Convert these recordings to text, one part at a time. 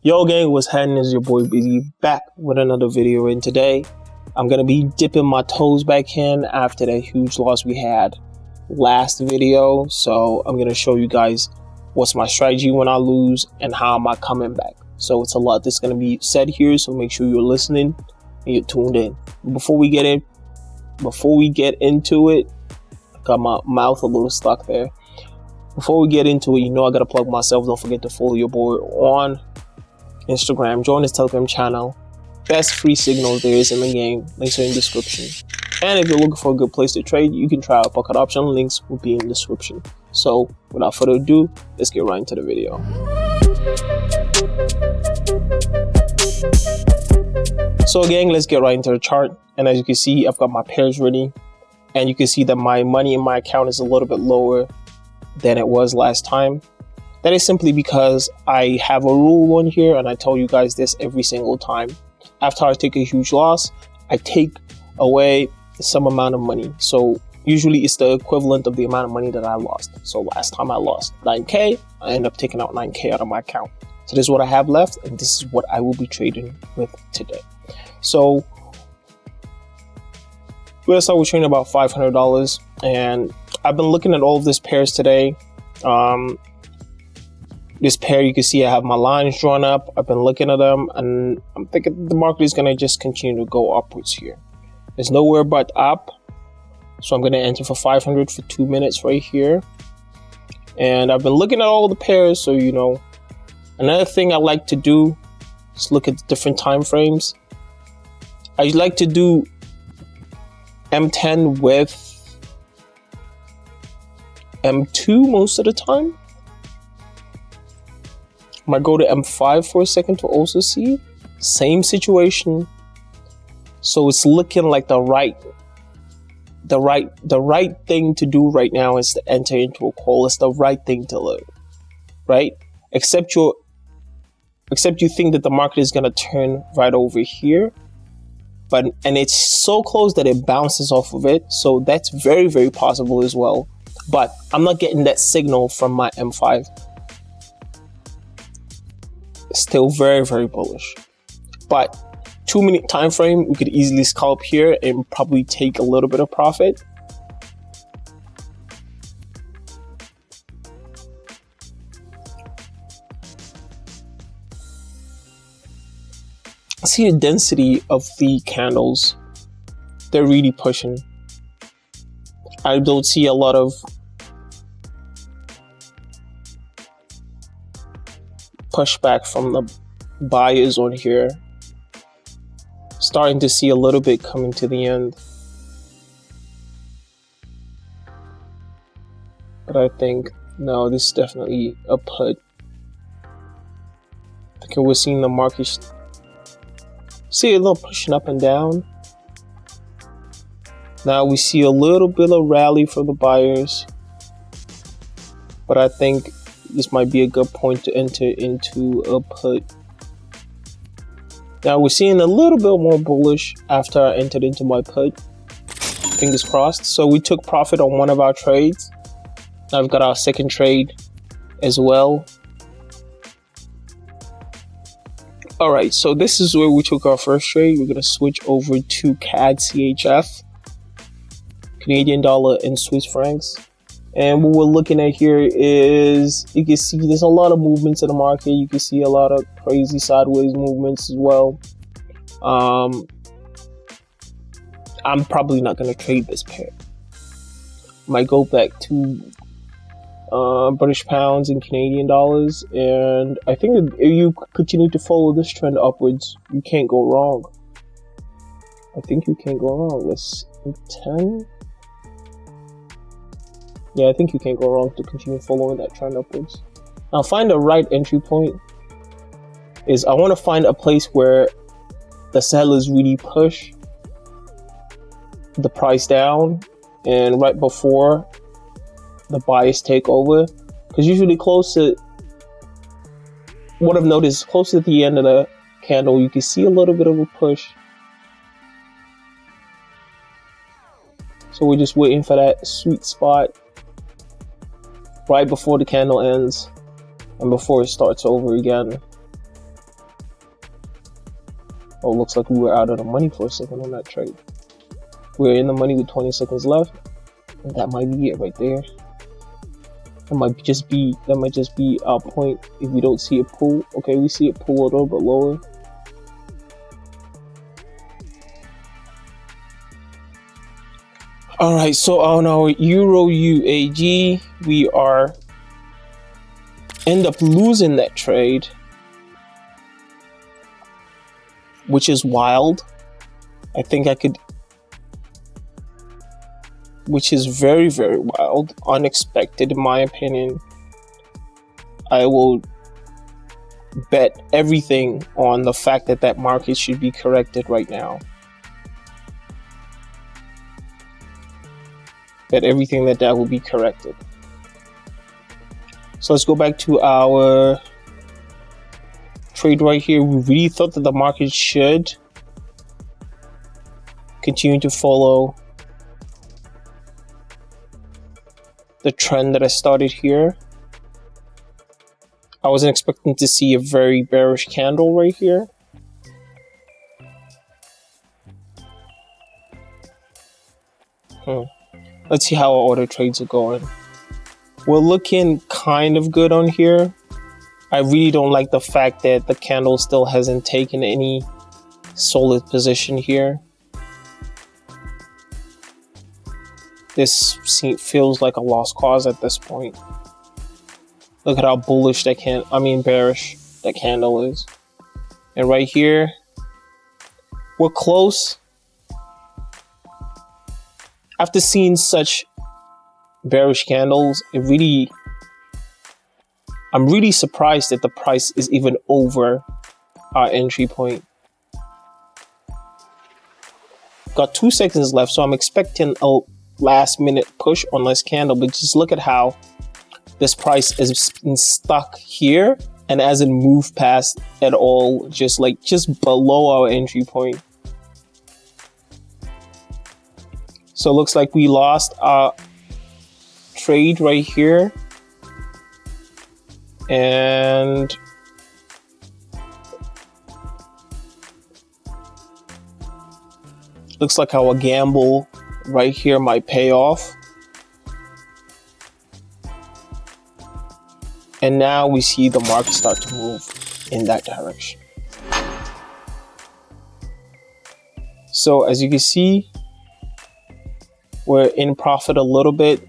Yo gang, what's happening? Is your boy Busy back with another video, and today I'm gonna be dipping my toes back in after that huge loss we had last video. So I'm gonna show you guys what's my strategy when I lose and how am I coming back. So it's a lot that's gonna be said here, so make sure you're listening and you're tuned in. Before we get into it, I got my mouth a little stuck there. Before we get into it, you know I gotta plug myself. Don't forget to follow your boy on Instagram, join his Telegram channel. Best free signals there is in the game. Links are in the description. And if you're looking for a good place to trade, you can try out pocket option. Links will be in the description. So without further ado, let's get right into the video. So gang, let's get right into the chart. And as you can see, I've got my pairs ready. And you can see that my money in my account is a little bit lower than it was last time. That is simply because I have a rule on here, and I tell you guys this every single time. After I take a huge loss, I take away some amount of money. So usually it's the equivalent of the amount of money that I lost. So last time I lost 9K, I end up taking out 9K out of my account. So this is what I have left, and this is what I will be trading with today. So we're gonna start with trading about $500, and I've been looking at all of these pairs today. This pair, you can see I have my lines drawn up. I've been looking at them, and I'm thinking the market is going to just continue to go upwards here. There's nowhere but up. So I'm going to enter for 500 for 2 minutes right here. And I've been looking at all the pairs. So, you know, another thing I like to do is look at different time frames. I like to do M10 with M2 most of the time. I might go to M5 for a second to also see. Same situation. So it's looking like the right thing to do right now is to enter into a call. It's the right thing to do, right? Except you think that the market is gonna turn right over here, and it's so close that it bounces off of it. So that's very, very possible as well. But I'm not getting that signal from my M5. Still very, very bullish. But 2 minute time frame, we could easily scalp here and probably take a little bit of profit. See the density of the candles. They're really pushing. I don't see a lot of pushback from the buyers on here. Starting to see a little bit coming to the end. But I think, no, this is definitely a put. I think we're seeing the market see a little pushing up and down. Now we see a little bit of rally from the buyers. But I think this might be a good point to enter into a put. Now we're seeing a little bit more bullish after I entered into my put. Fingers crossed. So we took profit on one of our trades. Now we've got our second trade as well. Alright, so this is where we took our first trade. We're going to switch over to CAD CHF, Canadian dollar and Swiss francs. And what we're looking at here is, you can see there's a lot of movements in the market. You can see a lot of crazy sideways movements as well. I'm probably not going to trade this pair. Might go back to British pounds and Canadian dollars. And I think that if you continue to follow this trend upwards, you can't go wrong. I think you can't go wrong. Let's 10. Yeah, I think you can't go wrong to continue following that trend upwards. Now, find the right entry point is I want to find a place where the sellers really push the price down and right before the buyers take over. Because usually what I've noticed, close to the end of the candle, you can see a little bit of a push. So we're just waiting for that sweet spot right before the candle ends and before it starts over again. Oh, looks like we were out of the money for a second on that trade. We're in the money with 20 seconds left. And that might be it right there. That might just be our point if we don't see it pull. Okay, we see it pull a little bit lower. All right, so on our Euro UAG, we are end up losing that trade, which is wild. I think I could, which is very, very wild, unexpected in my opinion. I will bet everything on the fact that that market should be corrected right now. Bet everything that will be corrected. So let's go back to our trade right here. We really thought that the market should continue to follow the trend that I started here. I wasn't expecting to see a very bearish candle right here. Let's see how our other trades are going. We're looking kind of good on here. I really don't like the fact that the candle still hasn't taken any solid position here. This feels like a lost cause at this point. Look at how bullish bearish that candle is. And right here, we're close. After seeing such bearish candles, I'm really surprised that the price is even over our entry point. Got 2 seconds left, so I'm expecting a last minute push on this candle, but just look at how this price is stuck here and hasn't moved past at all, just below our entry point. So it looks like we lost our trade right here. And looks like our gamble right here might pay off. And now we see the market start to move in that direction. So as you can see, we're in profit a little bit.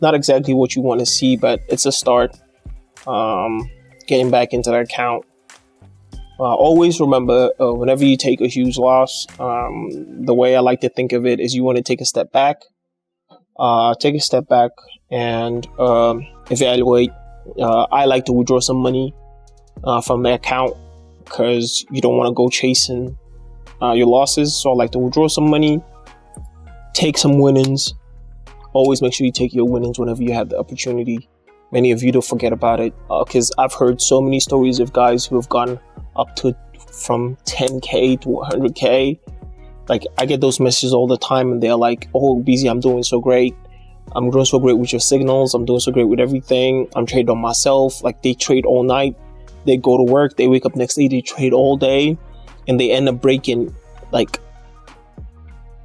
Not exactly what you want to see, but it's a start. Getting back into the account. Always remember, whenever you take a huge loss, the way I like to think of it is you want to take a step back. And evaluate. I like to withdraw some money from the account because you don't want to go chasing your losses. So I like to withdraw some money, take some winnings. Always make sure you take your winnings whenever you have the opportunity. Many of you don't forget about it, because I've heard so many stories of guys who have gone up to from 10K to 100K. Like, I get those messages all the time, and they're like, "Oh, BZ, I'm doing so great. I'm doing so great with your signals. I'm doing so great with everything. I'm trading on myself." Like, they trade all night. They go to work. They wake up next day. They trade all day, and they end up breaking like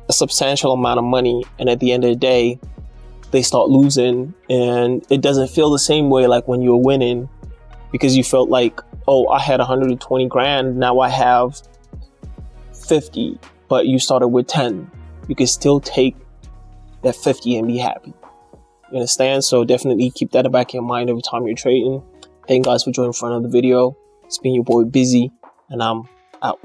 a substantial amount of money. And at the end of the day, they start losing, and it doesn't feel the same way like when you're winning, because you felt like, oh, I had 120 grand, now I have 50, but you started with 10. You can still take that 50 and be happy. You understand? So definitely keep that in the back of your mind every time you're trading. Thank you guys for joining for another video. It's been your boy Busy, and I'm out.